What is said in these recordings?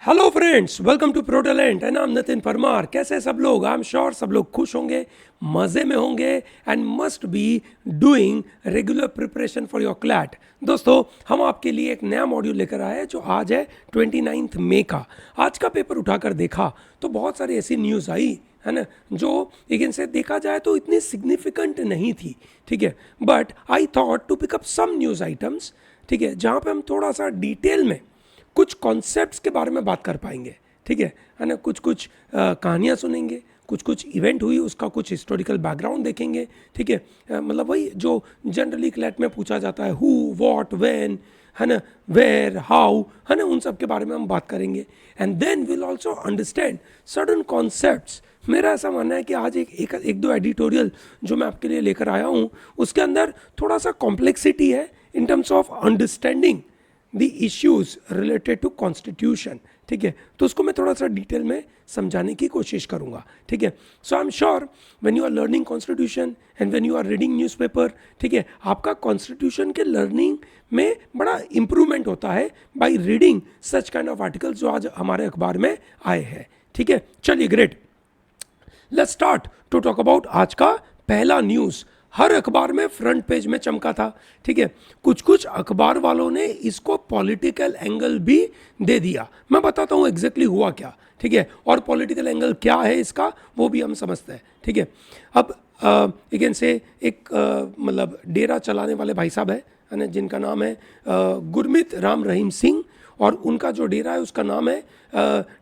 Hello friends, welcome to pro talent and I am Nitin Parmar. कैसे हैं सब लोग? आई एम श्योर सब लोग खुश होंगे, मज़े में होंगे and must be doing regular preparation for your CLAT. दोस्तों, हम आपके लिए एक नया मॉड्यूल लेकर आए हैं जो आज है 29 मई का। आज का पेपर उठाकर देखा तो बहुत सारी ऐसी न्यूज़ आई है ना, जो एक इनसे देखा जाए तो इतनी सिग्निफिकेंट नहीं थी, ठीक है। But I thought to pick up some news items, ठीक है, जहाँ पे हम थोड़ा सा डिटेल में कुछ कॉन्सेप्ट्स के बारे में बात कर पाएंगे, ठीक है ना। कुछ कुछ कहानियाँ सुनेंगे, कुछ कुछ इवेंट हुई उसका कुछ हिस्टोरिकल बैकग्राउंड देखेंगे, ठीक है। मतलब वही जो जनरली क्लैट में पूछा जाता है, हु, व्हाट, व्हेन, है ना, वेयर, हाउ, है ना, उन सब के बारे में हम बात करेंगे। And then will also understand certain concepts. मेरा ऐसा मानना है कि आज एक दो एडिटोरियल जो मैं आपके लिए लेकर आया हूँ उसके अंदर थोड़ा सा कॉम्प्लेक्सिटी है in terms of understanding the issues related to constitution, ठीक है। तो उसको मैं थोड़ा सा डिटेल में समझाने की कोशिश करूंगा, ठीक है। So I am sure when you are learning constitution and when you are reading newspaper, ठीक है, आपका कॉन्स्टिट्यूशन के लर्निंग में बड़ा इंप्रूवमेंट होता है by reading such kind of articles जो आज हमारे अखबार में आए हैं, ठीक है। चलिए, great, let's start to talk about आज का पहला न्यूज़। हर अखबार में फ्रंट पेज में चमका था, ठीक है। कुछ कुछ अखबार वालों ने इसको पॉलिटिकल एंगल भी दे दिया। मैं बताता हूँ एग्जैक्टली हुआ क्या, ठीक है, और पॉलिटिकल एंगल क्या है इसका वो भी हम समझते हैं, ठीक है। अब अगेन से एक मतलब डेरा चलाने वाले भाई साहब है ना, जिनका नाम है गुरमीत राम रहीम सिंह, और उनका जो डेरा है उसका नाम है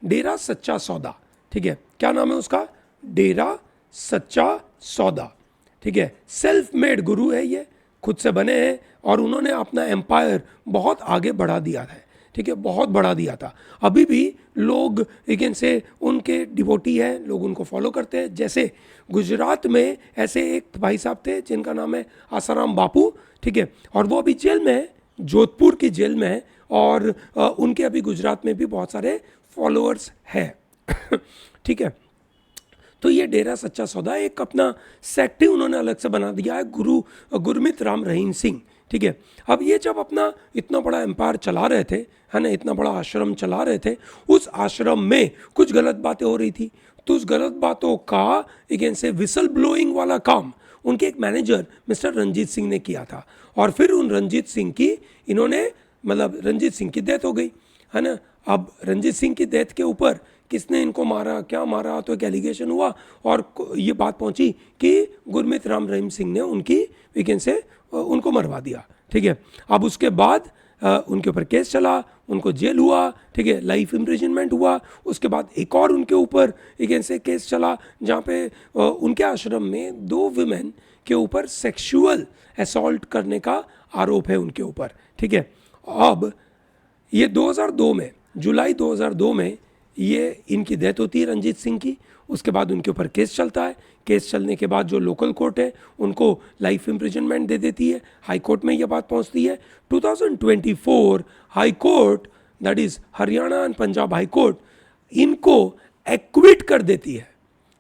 डेरा सच्चा सौदा, ठीक है। क्या नाम है उसका? डेरा सच्चा सौदा, ठीक है। सेल्फ मेड गुरु है ये, खुद से बने हैं और उन्होंने अपना एम्पायर बहुत आगे बढ़ा दिया है, ठीक है, बहुत बढ़ा दिया था। अभी भी लोग अगेन से उनके डिवोटी हैं, लोग उनको फॉलो करते हैं। जैसे गुजरात में ऐसे एक भाई साहब थे जिनका नाम है आसाराम बापू, ठीक है, और वो अभी जेल में है, जोधपुर की जेल में है, और उनके अभी गुजरात में भी बहुत सारे फॉलोअर्स हैं ठीक है। तो ये डेरा सच्चा सौदा एक अपना सेक्ट ही उन्होंने अलग से बना दिया है, गुरमीत राम रहीम सिंह, ठीक है। अब ये जब अपना इतना बड़ा एम्पायर चला रहे थे, है ना, इतना बड़ा आश्रम चला रहे थे, उस आश्रम में कुछ गलत बातें हो रही थी। तो उस गलत बातों का अगेन से विसल ब्लोइंग वाला काम उनके एक मैनेजर मिस्टर रंजीत सिंह ने किया था। और फिर उन रंजीत सिंह की इन्होंने मतलब रंजीत सिंह की डेथ हो गई, है ना। अब रंजीत सिंह की डेथ के ऊपर किसने इनको मारा, क्या मारा, तो एक एलिगेशन हुआ और ये बात पहुंची कि गुरमीत राम रहीम सिंह ने उनकी वीकेंड से उनको मरवा दिया, ठीक है। अब उसके बाद उनके ऊपर केस चला, उनको जेल हुआ, ठीक है, लाइफ इम्प्रिजनमेंट हुआ। उसके बाद एक और उनके ऊपर अगेन से केस चला जहाँ पे उनके आश्रम में 2 विमेन के ऊपर सेक्सुअल असॉल्ट करने का आरोप है उनके ऊपर, ठीक है। अब ये 2002 में, जुलाई 2002 में ये इनकी डेथ होती है रंजीत सिंह की। उसके बाद उनके ऊपर केस चलता है। केस चलने के बाद जो लोकल कोर्ट है उनको लाइफ इम्प्रिजनमेंट दे देती है। हाई कोर्ट में ये बात पहुंचती है। 2024 high court, that is Haryana and Punjab high court, इनको एक्विट कर देती है।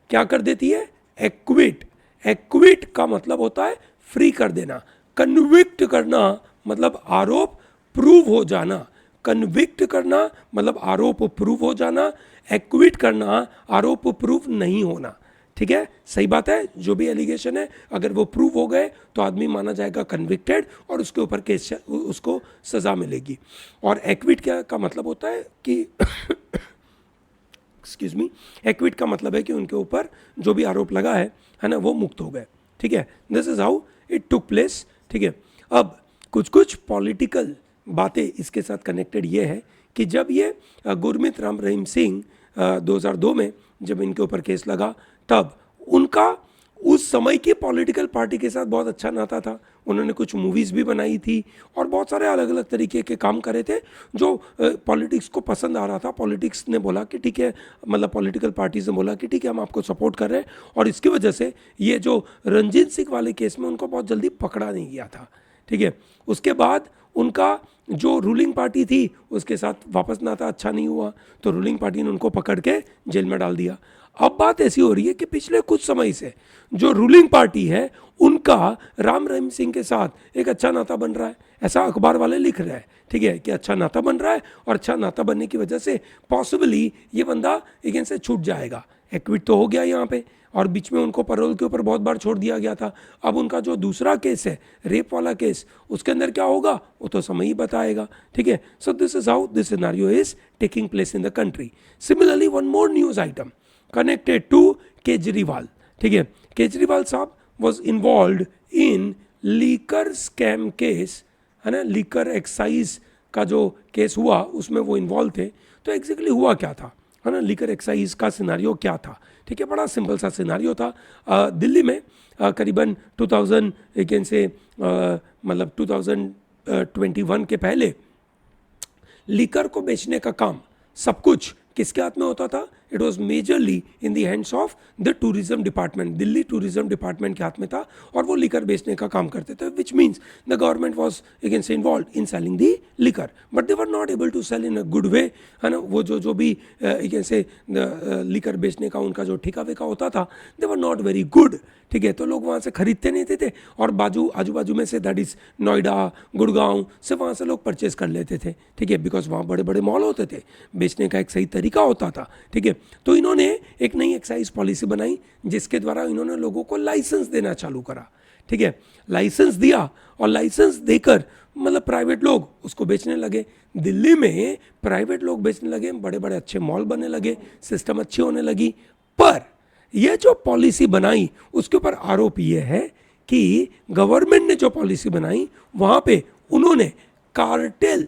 क्या कर देती है? एक्विट। एक्विट का मतलब होता है फ्री कर देना। कन्विक्ट करना मतलब आरोप प्रूव हो जाना। कन्विक्ट करना मतलब आरोप प्रूव हो जाना, एक्विट करना आरोप प्रूव नहीं होना, ठीक है। सही बात है, जो भी एलिगेशन है अगर वो प्रूव हो गए तो आदमी माना जाएगा कन्विक्टेड और उसके ऊपर केस उसको सजा मिलेगी। और एक्विट क्या का मतलब होता है कि एक्सक्यूज मी, एक्विट का मतलब है कि उनके ऊपर जो भी आरोप लगा है ना, वो मुक्त हो गए, ठीक है। This is how it took place, ठीक है। अब कुछ कुछ पॉलिटिकल बातें इसके साथ कनेक्टेड ये है कि जब ये गुरमीत राम रहीम सिंह 2002 में जब इनके ऊपर केस लगा, तब उनका उस समय की पॉलिटिकल पार्टी के साथ बहुत अच्छा नाता था। उन्होंने कुछ मूवीज़ भी बनाई थी और बहुत सारे अलग अलग तरीके के काम करे थे जो पॉलिटिक्स को पसंद आ रहा था। पॉलिटिक्स ने बोला कि ठीक है, मतलब पॉलिटिकल पार्टीज ने बोला कि ठीक है, हम आपको सपोर्ट कर रहे हैं। और इसकी वजह से ये जो रंजीत सिंह वाले केस में उनको बहुत जल्दी पकड़ा नहीं गया था, ठीक है। उसके बाद उनका जो रूलिंग पार्टी थी उसके साथ वापस नाता अच्छा नहीं हुआ, तो रूलिंग पार्टी ने उनको पकड़ के जेल में डाल दिया। अब बात ऐसी हो रही है कि पिछले कुछ समय से जो रूलिंग पार्टी है उनका राम रहीम सिंह के साथ एक अच्छा नाता बन रहा है, ऐसा अखबार वाले लिख रहे हैं, ठीक है, कि अच्छा नाता बन रहा है और अच्छा नाता बनने की वजह से पॉसिबली ये बंदा अगेन से छूट जाएगा। एक्विट तो हो गया यहाँ पे, और बीच में उनको पैरोल के ऊपर बहुत बार छोड़ दिया गया था। अब उनका जो दूसरा केस है, रेप वाला केस, उसके अंदर क्या होगा वो तो समय ही बताएगा, ठीक है। So this is how this scenario is taking place in the country. Similarly one more news item connected to Kejriwal, ठीक है। केजरीवाल साहब was involve in liquor scam case, है ना, लीकर एक्साइज का जो केस हुआ उसमें वो इन्वॉल्व थे। तो एग्जैक्टली हुआ क्या था, है ना, लीकर एक्साइज का सिनारियो क्या था, ठीक है। बड़ा सिंपल सा सिनारियो था। दिल्ली में करीबन 2000 एक से मतलब 2021 के पहले लीकर को बेचने का काम सब कुछ किसके हाथ में होता था? It was majorly in the hands of the tourism department, Delhi tourism department के हाथ में था, और वो लिकर बेचने का काम करते थे, which means the government was again से involve in selling the liquor, but they were not able to sell in a good way, है ना। वो जो भी अगेन से लिकर बेचने का उनका जो ठेका वेका होता था, दे वर नॉट वेरी गुड, ठीक है। तो लोग वहाँ से खरीदते नहीं थे, और आजू बाजू में say that is Noida, Gurgaon से वहाँ से लोग परचेज कर लेते थे, ठीक है, बिकॉज वहाँ बड़े बड़े मॉल होते थे, बेचने का एक सही तरीका होता था, ठीक है। तो इन्होंने एक नई एक्साइज पॉलिसी बनाई जिसके द्वारा इन्होंने लोगों को लाइसेंस देना चालू करा, ठीक है। लाइसेंस दिया, और लाइसेंस देकर मतलब प्राइवेट लोग उसको बेचने लगे। दिल्ली में प्राइवेट लोग बेचने लगे, बड़े बड़े अच्छे मॉल बनने लगे, सिस्टम अच्छी होने लगी। पर यह जो पॉलिसी बनाई उसके ऊपर आरोप यह है कि गवर्नमेंट ने जो पॉलिसी बनाई वहां पे उन्होंने कार्टेल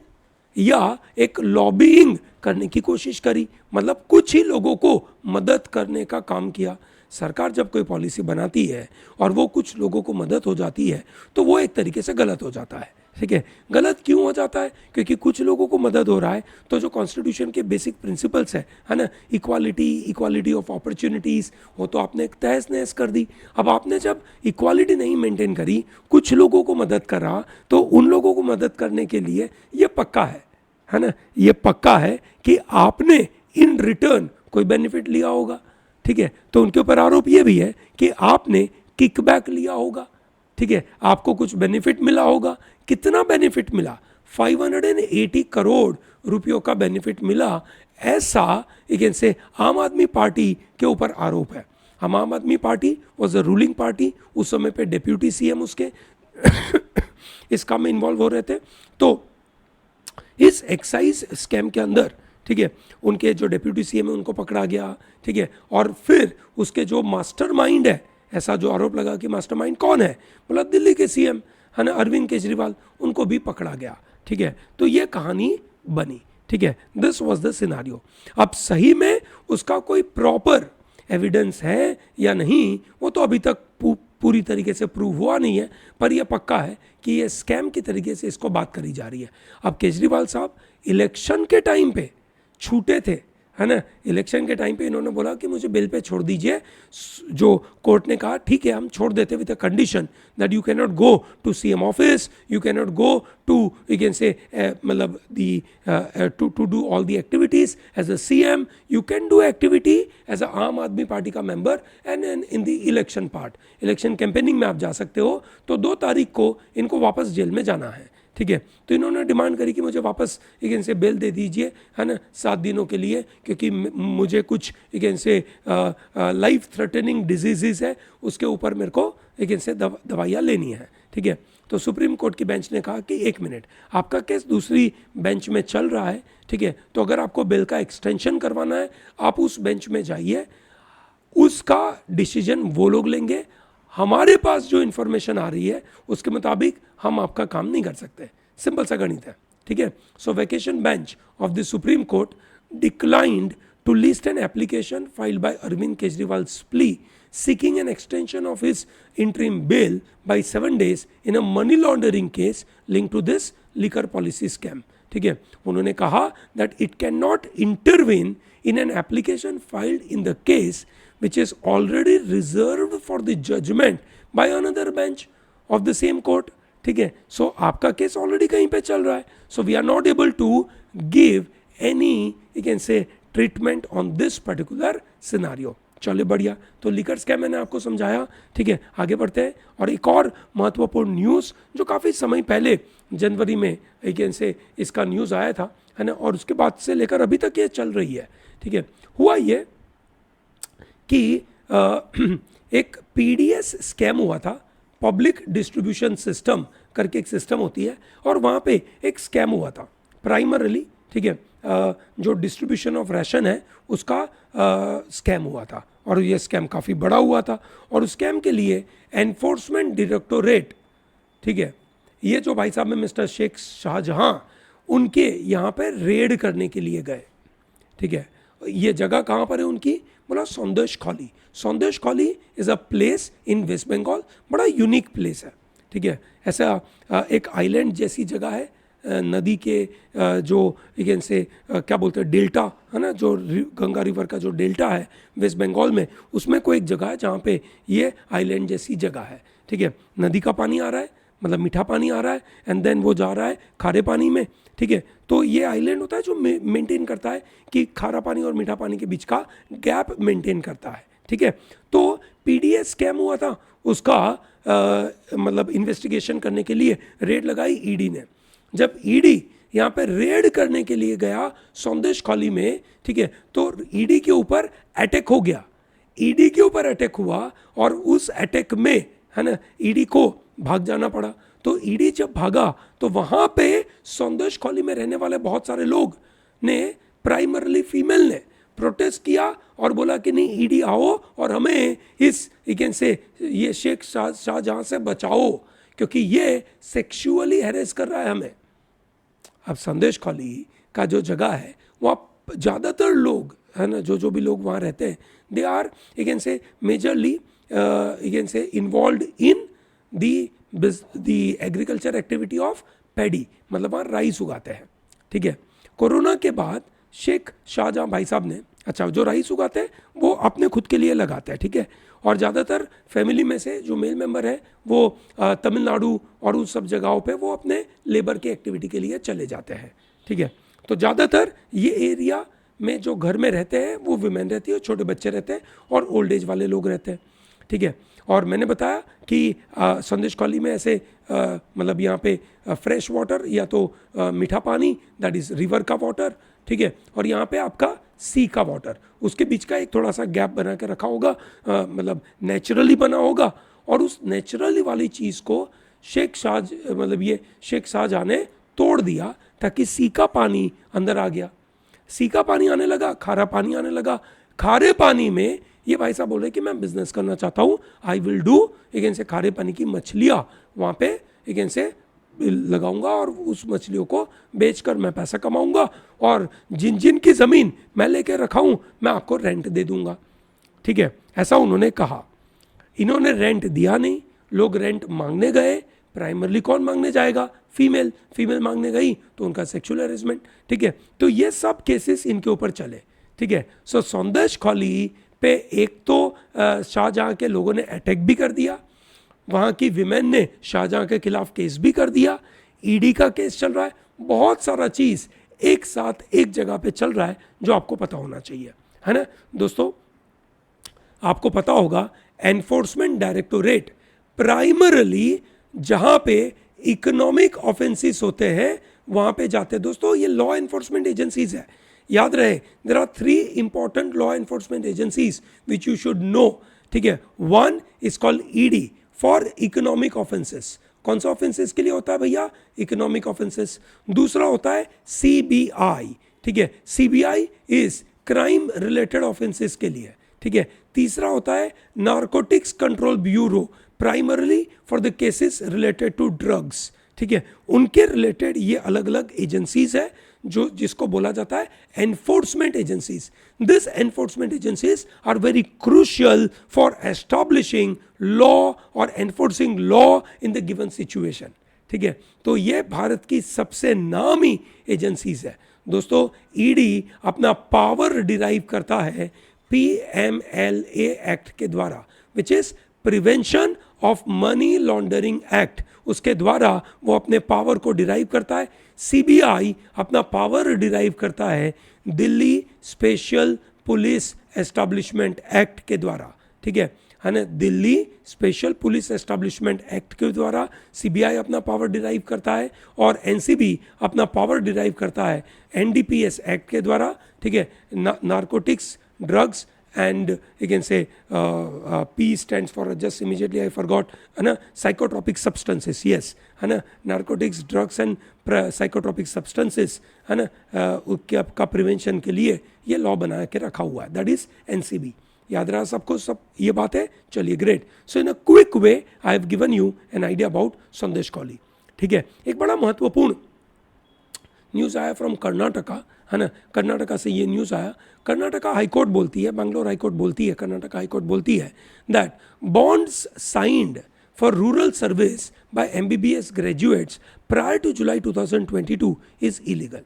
या एक लॉबिंग करने की कोशिश करी, मतलब कुछ ही लोगों को मदद करने का काम किया। सरकार जब कोई पॉलिसी बनाती है और वो कुछ लोगों को मदद हो जाती है तो वो एक तरीके से गलत हो जाता है, ठीक है। गलत क्यों हो जाता है? क्योंकि कुछ लोगों को मदद हो रहा है, तो जो कॉन्स्टिट्यूशन के बेसिक प्रिंसिपल्स है ना, इक्वालिटी ऑफ अपॉर्चुनिटीज़, वो तो आपने तहस नहस कर दी। अब आपने जब इक्वालिटी नहीं मेंटेन करी, कुछ लोगों को मदद करा, तो उन लोगों को मदद करने के लिए ये पक्का है ना, ये पक्का है कि आपने इन रिटर्न कोई बेनिफिट लिया होगा, ठीक है। तो उनके ऊपर आरोप ये भी है कि आपने किकबैक लिया होगा, ठीक है, आपको कुछ बेनिफिट मिला होगा। कितना बेनिफिट मिला? 580 करोड़ रुपयों का बेनिफिट मिला, ऐसा अगेन से आम आदमी पार्टी के ऊपर आरोप है। हम आम Aadmi party was a ruling party, उस समय पे डिप्यूटी सीएम उसके इस काम में इन्वॉल्व हो रहे थे। तो इस एक्साइज स्कैम के अंदर, ठीक है, उनके जो डिप्यूटी सीएम है उनको पकड़ा गया, ठीक है, और फिर उसके जो मास्टरमाइंड है, ऐसा जो आरोप लगा कि मास्टरमाइंड कौन है, मतलब दिल्ली के सीएम, है ना, अरविंद केजरीवाल, उनको भी पकड़ा गया, ठीक है। तो ये कहानी बनी, ठीक है। This was the scenario. अब सही में उसका कोई प्रॉपर एविडेंस है या नहीं वो तो अभी तक पूरी तरीके से प्रूव हुआ नहीं है, पर यह पक्का है कि ये स्कैम की तरीके से इसको बात करी जा रही है। अब केजरीवाल साहब इलेक्शन के टाइम पे छूटे थे, है ना, इलेक्शन के टाइम पे इन्होंने बोला कि मुझे बेल पे छोड़ दीजिए, जो कोर्ट ने कहा ठीक है हम छोड़ देते with a condition that you can not go to CM office, you can not go to you can say मतलब the to do all the activities as a CM, you can do activity as a Aam Aadmi Party का member and in the election part, election campaigning में आप जा सकते हो। तो 2 तारीख को इनको वापस जेल में जाना है, ठीक है। तो इन्होंने डिमांड करी कि मुझे वापस एक इनसे बेल दे दीजिए, है ना, 7 दिनों के लिए, क्योंकि मुझे कुछ एक इनसे लाइफ थ्रेटनिंग डिजीजेज है, उसके ऊपर मेरे को एक इनसे दवाइयाँ लेनी है, ठीक है। तो सुप्रीम कोर्ट की बेंच ने कहा कि 1 मिनट, आपका केस दूसरी बेंच में चल रहा है, ठीक है, तो अगर आपको बेल का एक्सटेंशन करवाना है आप उस बेंच में जाइए, उसका डिसीजन वो लोग लेंगे। हमारे पास जो इन्फॉर्मेशन आ रही है उसके मुताबिक हम आपका काम नहीं कर सकते। सिंपल सा गणित है, ठीक है। So vacation bench of the Supreme Court declined to list an application filed by Arvind Kejriwal's plea seeking an extension of his interim bail by 7 days in a money laundering case linked to this liquor policy scam, ठीक है। उन्होंने कहा that it cannot intervene in an application filed in the case which is already reserved for the judgment by another bench of the same court, ठीक है. सो आपका case already कहीं पे चल रहा है. So we are not able to give any you can say treatment on this particular scenario. चलिए बढ़िया. तो लिकर स्कैम मैंने आपको समझाया. ठीक है, आगे बढ़ते हैं. और एक और महत्वपूर्ण न्यूज़ जो काफ़ी समय पहले जनवरी में एक से इसका न्यूज़ आया था, है ना, और उसके बाद से लेकर अभी तक ये चल रही है. ठीक है, हुआ ये कि एक पीडीएस स्कैम हुआ था. पब्लिक डिस्ट्रीब्यूशन सिस्टम करके एक सिस्टम होती है, और वहाँ पे एक स्कैम हुआ था प्राइमरली. ठीक है, जो डिस्ट्रीब्यूशन ऑफ राशन है उसका स्कैम हुआ था, और ये स्कैम काफ़ी बड़ा हुआ था. और उस स्कैम के लिए एनफोर्समेंट डायरेक्टोरेट, ठीक है, ये जो भाई साहब में मिस्टर शेख शाहजहां, उनके यहाँ पे रेड करने के लिए गए. ठीक है, ये जगह कहाँ पर है उनकी? बोला Sandeshkhali. Sandeshkhali is a place in West Bengal. बड़ा यूनिक प्लेस है. ठीक है, ऐसा एक आइलैंड जैसी जगह है, नदी के जो लेकिन से क्या बोलते हैं डेल्टा, है ना, जो गंगा रिवर का जो डेल्टा है वेस्ट बंगाल में, उसमें कोई एक जगह है जहाँ पे ये आइलैंड जैसी जगह है. ठीक है, नदी का पानी आ रहा है, मतलब मीठा पानी आ रहा है, एंड देन वो जा रहा है खारे पानी में. ठीक है, तो ये आइलैंड होता है जो मेंटेन करता है कि खारा पानी और मीठा पानी के बीच का गैप मेंटेन करता है. ठीक है, तो पीडीएस स्कैम हुआ था, उसका मतलब इन्वेस्टिगेशन करने के लिए रेड लगाई ईडी ने. जब ईडी यहाँ पे रेड करने के लिए गया सौंदेश खौली में, ठीक है, तो ईडी के ऊपर अटैक हो गया. ईडी के ऊपर अटैक हुआ, और उस अटैक में, है ना, ईडी को भाग जाना पड़ा. तो ईडी जब भागा तो वहाँ पे सौंदेश खौली में रहने वाले बहुत सारे लोग ने, प्राइमरली फीमेल ने प्रोटेस्ट किया और बोला कि नहीं, ईडी आओ और हमें इस से ये शेख शाहजहां से बचाओ, क्योंकि ये सेक्सुअली हैरेस कर रहा है हमें. अब सौंदेश खौली का जो जगह है, वहाँ ज़्यादातर लोग, है ना, जो भी लोग वहाँ रहते हैं, दे आर से मेजरली से involve in the agriculture activity of paddy, मतलब वहाँ राइस उगाते हैं. ठीक है, कोरोना के बाद शेख शाहजहां भाई साहब ने, अच्छा, जो राइस उगाते हैं वो अपने खुद के लिए लगाते हैं. ठीक है, और ज़्यादातर फैमिली में से जो मेल मेंबर है वो तमिलनाडु और उन सब जगहों पे वो अपने लेबर की एक्टिविटी के लिए चले जाते हैं. ठीक है, तो ज़्यादातर ये एरिया में जो घर में रहते हैं वो वुमेन रहती है, छोटे बच्चे रहते हैं, और ओल्ड एज वाले लोग रहते हैं. ठीक है, और मैंने बताया कि सौंदेश खौली में ऐसे मतलब यहाँ पे फ्रेश वाटर या तो मीठा पानी, दैट इज़ रिवर का वाटर. ठीक है, और यहाँ पे आपका सी का वाटर, उसके बीच का एक थोड़ा सा गैप बना के रखा होगा, मतलब नेचुरली बना होगा. और उस नेचुरली वाली चीज़ को ये शेख शाहजहां ने तोड़ दिया, ताकि सी का पानी अंदर आ गया. सी का पानी आने लगा, खारा पानी आने लगा. खारे पानी में ये भाई साहब बोल रहे कि मैं बिजनेस करना चाहता हूँ, आई विल डू से खारे पानी की मछलियाँ वहाँ पे से लगाऊंगा, और उस मछलियों को बेचकर मैं पैसा कमाऊंगा, और जिन जिन की ज़मीन मैं लेके रखा हूँ मैं आपको रेंट दे दूंगा. ठीक है, ऐसा उन्होंने कहा. इन्होंने रेंट दिया नहीं, लोग रेंट मांगने गए. प्राइमरली कौन मांगने जाएगा? फीमेल. फीमेल मांगने गई तो उनका सेक्सुअल हैरेसमेंट. ठीक है, तो ये सब केसेस इनके ऊपर चले. ठीक है, सो सौंदेश खौली पे एक तो शाहजहां के लोगों ने अटैक भी कर दिया, वहाँ की विमेन ने शाहजहां के खिलाफ केस भी कर दिया, ईडी का केस चल रहा है. बहुत सारा चीज़ एक साथ एक जगह पे चल रहा है जो आपको पता होना चाहिए, है ना दोस्तों. आपको पता होगा एनफोर्समेंट डायरेक्टोरेट प्राइमरली जहाँ पे इकोनॉमिक ऑफेंसेस होते हैं वहाँ पे जाते हैं. दोस्तों, ये लॉ एनफोर्समेंट एजेंसीज है, याद रहे. There are 3 important law enforcement agencies which you should know. ठीक है, one is called ED for economic offences. कौन सा ऑफेंसेस के लिए होता है भैया? Economic offences. दूसरा होता है सीबीआई. ठीक है, CBI is crime related offences के लिए. ठीक है, तीसरा होता है narcotics control bureau, primarily for the cases related to drugs. ठीक है, उनके रिलेटेड ये अलग अलग एजेंसीज है जो जिसको बोला जाता है enforcement agencies. This enforcement agencies are very crucial for establishing law और enforcing law in the given situation. ठीक है, तो ये भारत की सबसे नामी एजेंसीज है. दोस्तों, ईडी अपना पावर डिराइव करता है PMLA एक्ट के द्वारा, which is prevention of money laundering act, उसके द्वारा वो अपने पावर को डिराइव करता है। सीबीआई अपना पावर डिराइव करता है Delhi special police establishment act के द्वारा, ठीक है ना। Delhi special police establishment act के द्वारा सीबीआई अपना पावर डिराइव करता है, और एनसीबी अपना पावर डिराइव करता है एनडीपीएस एक्ट के द्वारा, ठीक है। Narcotics, drugs and you can say P stands for, just immediately I forgot, है ना, psychotropic substances, yes, है ना, narcotics, drugs and psychotropic substances, है ना, का प्रिवेंशन के लिए ये लॉ बना के रखा हुआ है, दैट इज एनसीबी। याद रहा सबको, सब ये बात है, चलिए great. So in a quick way I have given you an idea about संदेश कौली, ठीक है। एक बड़ा महत्वपूर्ण न्यूज़ आया फ्रॉम कर्नाटका, है ना, कर्नाटका से ये न्यूज़ आया। कर्नाटका हाईकोर्ट बोलती है, बैंगलोर हाईकोर्ट बोलती है, कर्नाटका हाईकोर्ट बोलती है that bonds signed for rural service by MBBS graduates prior to July 2022 is illegal,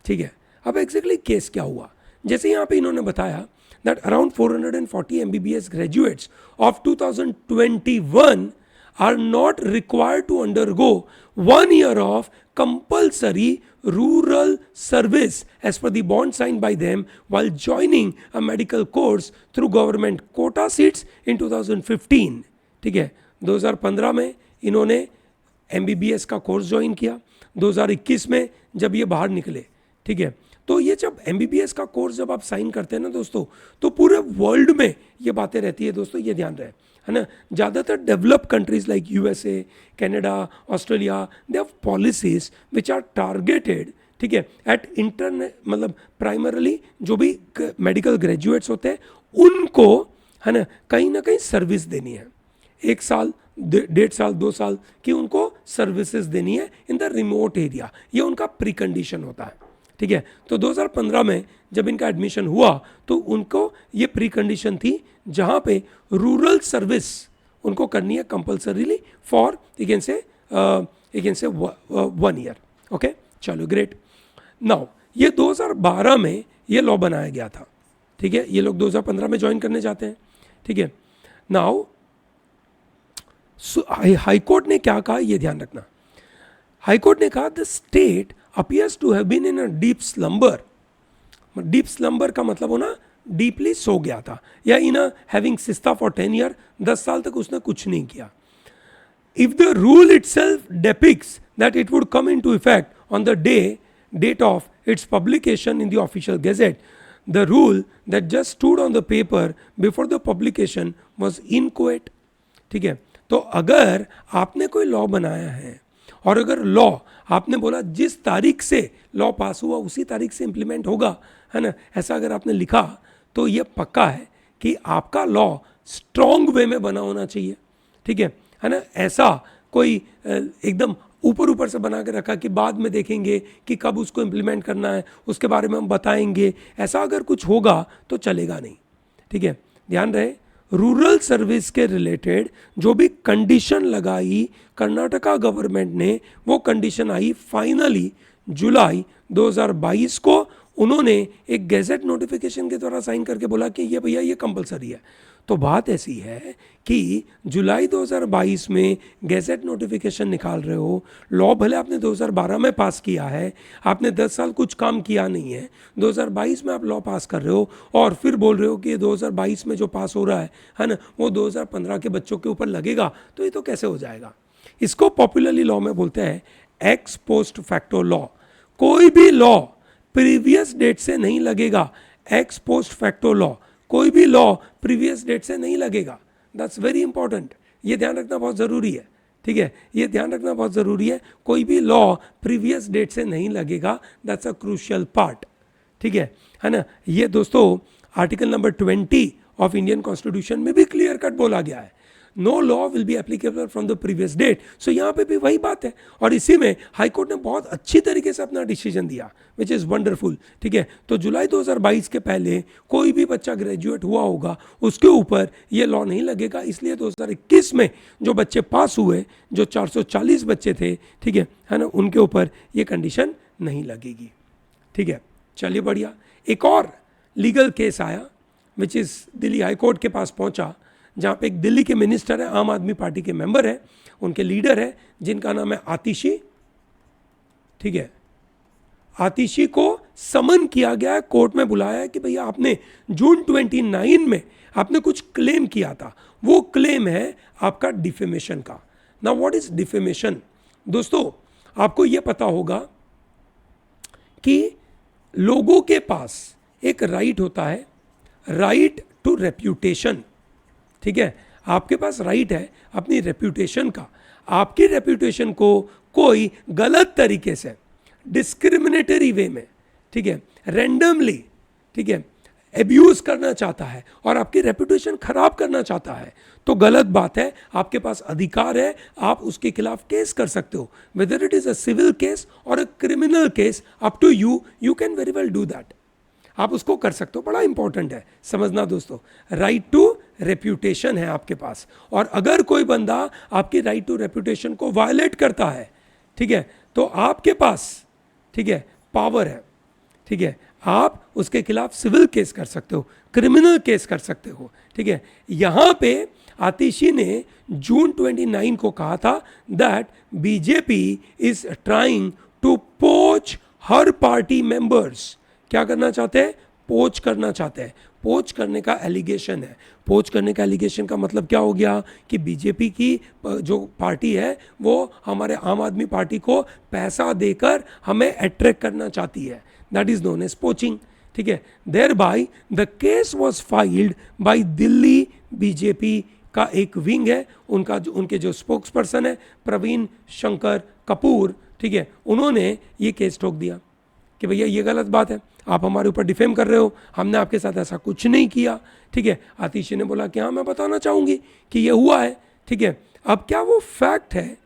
ठीक है। अब एग्जैक्टली केस क्या हुआ, जैसे यहाँ पे इन्होंने बताया that around 440 MBBS graduates of 2021 are not required to undergo 1 year of compulsory rural service as per the bond signed by them while joining a medical course through government quota seats in 2015, ठीक है। 2015 में इन्होंने MBBS का course join किया, 2021 में जब ये बाहर निकले, ठीक है। तो ये जब एमबीबीएस का कोर्स जब आप साइन करते हैं ना दोस्तों, तो पूरे वर्ल्ड में ये बातें रहती है दोस्तों, ये ध्यान रहे, है ना। ज़्यादातर develop countries like USA, Canada, Australia, they have policies which are targeted, ठीक है, एट इंटरनेट, मतलब प्राइमरली जो भी मेडिकल ग्रेजुएट्स होते हैं उनको, है ना कहीं सर्विस देनी है, 1 साल, 1.5 साल, 2 साल की उनको सर्विसेज देनी है इन द रिमोट एरिया, ये उनका प्री कंडीशन होता है, ठीक है। तो 2015 में जब इनका एडमिशन हुआ तो उनको ये प्री कंडीशन थी जहाँ पे रूरल सर्विस उनको करनी है कंपल्सरीली फॉर यू कैन से 1 ईयर, ओके। चलो ग्रेट। नाउ ये 2012 में ये लॉ बनाया गया था, ठीक है। ये लोग 2015 में ज्वाइन करने जाते हैं, ठीक है। नाउ हाईकोर्ट ने क्या कहा, ये ध्यान रखना। हाईकोर्ट ने कहा the state appears to have been in a deep slumber. Deep slumber का मतलब होना डीपली सो गया था, या in having siesta for 10 year, 10 साल तक उसने कुछ नहीं किया। If the rule itself depicts that it would come into effect on the date of its publication in the official gazette, the rule that just stood on the paper before the publication was inchoate, ठीक है। तो अगर आपने कोई law बनाया है और अगर लॉ आपने बोला जिस तारीख से लॉ पास हुआ उसी तारीख से इंप्लीमेंट होगा, है ना, ऐसा अगर आपने लिखा तो ये पक्का है कि आपका लॉ स्ट्रॉन्ग वे में बना होना चाहिए, ठीक है ना। ऐसा कोई एकदम ऊपर से बना के रखा कि बाद में देखेंगे कि कब उसको इंप्लीमेंट करना है, उसके बारे में हम बताएंगे, ऐसा अगर कुछ होगा तो चलेगा नहीं, ठीक है। ध्यान रहे, रूरल सर्विस के रिलेटेड जो भी कंडीशन लगाई कर्नाटका गवर्नमेंट ने, वो कंडीशन आई फाइनली जुलाई 2022 को उन्होंने एक गैजेट नोटिफिकेशन के द्वारा साइन करके बोला कि ये भैया ये कंपलसरी है। तो बात ऐसी है कि जुलाई 2022 में गैजेट नोटिफिकेशन निकाल रहे हो, लॉ भले आपने 2012 में पास किया है, आपने 10 साल कुछ काम किया नहीं है, 2022 में आप लॉ पास कर रहे हो और फिर बोल रहे हो कि 2022 में जो पास हो रहा है ना, वो 2015 के बच्चों के ऊपर लगेगा, तो ये तो कैसे हो जाएगा। इसको पॉपुलरली लॉ में बोलते हैं एक्स पोस्ट फैक्टो लॉ। कोई भी लॉ प्रीवियस डेट से नहीं लगेगा, एक्स पोस्ट फैक्टो लॉ, कोई भी लॉ प्रीवियस डेट से नहीं लगेगा। दैट्स वेरी इंपॉर्टेंट, ये ध्यान रखना बहुत ज़रूरी है, ठीक है, ये ध्यान रखना बहुत ज़रूरी है। कोई भी लॉ प्रीवियस डेट से नहीं लगेगा, दैट्स अ क्रूशियल पार्ट, ठीक है ना। ये दोस्तों article number 20 of Indian constitution में भी क्लियर कट बोला गया है, no law will be applicable from the previous date. So यहाँ पे भी वही बात है, और इसी में हाई कोर्ट ने बहुत अच्छी तरीके से अपना डिसीजन दिया, विच इज़ वंडरफुल, ठीक है। तो जुलाई 2022 के पहले कोई भी बच्चा ग्रेजुएट हुआ होगा उसके ऊपर ये लॉ नहीं लगेगा, इसलिए 2021 में जो बच्चे पास हुए, जो 440 बच्चे थे, ठीक है ना, उनके ऊपर ये कंडीशन नहीं लगेगी, ठीक है। चलिए बढ़िया। एक और लीगल केस आया which is Delhi high court के पास पहुँचा, जहाँ पे एक दिल्ली के मिनिस्टर है, आम आदमी पार्टी के मेंबर है, उनके लीडर है जिनका नाम है आतिशी, ठीक है। आतिशी को समन किया गया है, कोर्ट में बुलाया है कि भैया आपने जून 29 में आपने कुछ क्लेम किया था, वो क्लेम है आपका डिफेमेशन का। Now what is defamation? दोस्तों आपको यह पता होगा कि लोगों के पास एक राइट होता है, राइट टू रेप्यूटेशन, ठीक है। आपके पास राइट है अपनी रेप्यूटेशन का। आपकी रेप्यूटेशन को कोई गलत तरीके से, डिस्क्रिमिनेटरी वे में, ठीक है, रैंडमली, ठीक है, एब्यूज करना चाहता है और आपकी रेप्यूटेशन खराब करना चाहता है, तो गलत बात है। आपके पास अधिकार है, आप उसके खिलाफ केस कर सकते हो, whether it is a civil case और a criminal case, up to you, you can very well do that. आप उसको कर सकते हो, बड़ा इंपॉर्टेंट है समझना दोस्तों। राइट टू रेप्यूटेशन है आपके पास, और अगर कोई बंदा आपकी राइट टू रेप्यूटेशन को वायलेट करता है, ठीक है, तो आपके पास, ठीक है, पावर है, ठीक है, आप उसके खिलाफ सिविल केस कर सकते हो, क्रिमिनल केस कर सकते हो, ठीक है। यहां पे आतिशी ने जून 29 को कहा था that BJP is trying to poach हर पार्टी मेंबर्स। क्या करना चाहते हैं? पोच करना चाहते हैं। पोच करने का एलिगेशन है। पोच करने का एलिगेशन का मतलब क्या हो गया कि बीजेपी की जो पार्टी है वो हमारे आम आदमी पार्टी को पैसा देकर हमें अट्रैक्ट करना चाहती है। That is known as poaching, ठीक है। There by the case was filed by Delhi BJP का एक विंग है, उनका जो उनके जो स्पोक्स पर्सन है प्रवीण शंकर कपूर, ठीक है, उन्होंने ये केस ठोक दिया कि भैया ये गलत बात है, आप हमारे ऊपर डिफेम कर रहे हो, हमने आपके साथ ऐसा कुछ नहीं किया, ठीक है। आतिशी ने बोला कि हाँ मैं बताना चाहूँगी कि ये हुआ है, ठीक है। अब क्या वो फैक्ट है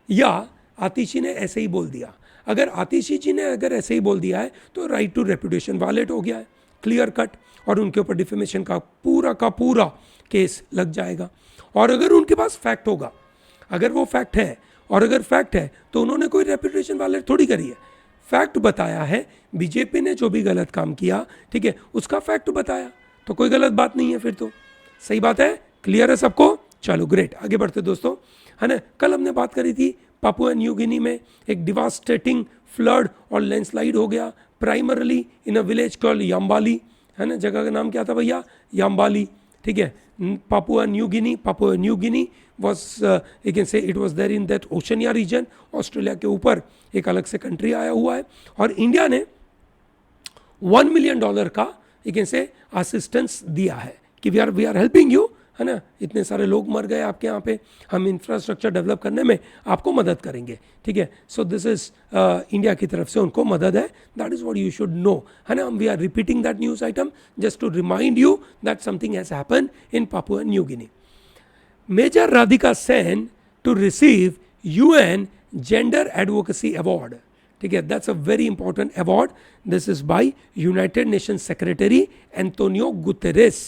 या आतिशी ने ऐसे ही बोल दिया? अगर आतिशी जी ने अगर ऐसे ही बोल दिया है तो राइट टू रेपुटेशन वायलेट हो गया है, क्लियर कट, और उनके ऊपर डिफेमेशन का पूरा केस लग जाएगा। और अगर उनके पास फैक्ट होगा, अगर वो फैक्ट है, और अगर फैक्ट है तो उन्होंने कोई रेपुटेशन वायलेट थोड़ी करी है, फैक्ट बताया है। बीजेपी ने जो भी गलत काम किया, ठीक है, उसका फैक्ट बताया, तो कोई गलत बात नहीं है, फिर तो सही बात है। क्लियर है सबको? चलो ग्रेट, आगे बढ़ते दोस्तों, है ना। कल हमने बात करी थी पापुआ न्यू गिनी में एक डिवास्टेटिंग फ्लड और लैंडस्लाइड हो गया, primarily in a village called Yambali, है ना। जगह का नाम क्या था भैया? याम्बाली, ठीक है। Papua New Guinea was you can say it was there in that Oceania region, Australia के ऊपर एक अलग से कंट्री आया हुआ है, और इंडिया ने $1 मिलियन का you can say असिस्टेंस दिया है कि वी आर हेल्पिंग यू, है ना। इतने सारे लोग मर गए आपके यहाँ पे, हम इंफ्रास्ट्रक्चर डेवलप करने में आपको मदद करेंगे, ठीक है। सो दिस इज इंडिया की तरफ से उनको मदद है, that is what you should know, है ना। We are repeating that news item just to remind you that something has happened in Papua New Guinea. Major Radhika Sen to receive UN Gender Advocacy Award. ठीक है, that's a very important award. This is by United Nations Secretary Antonio Guterres.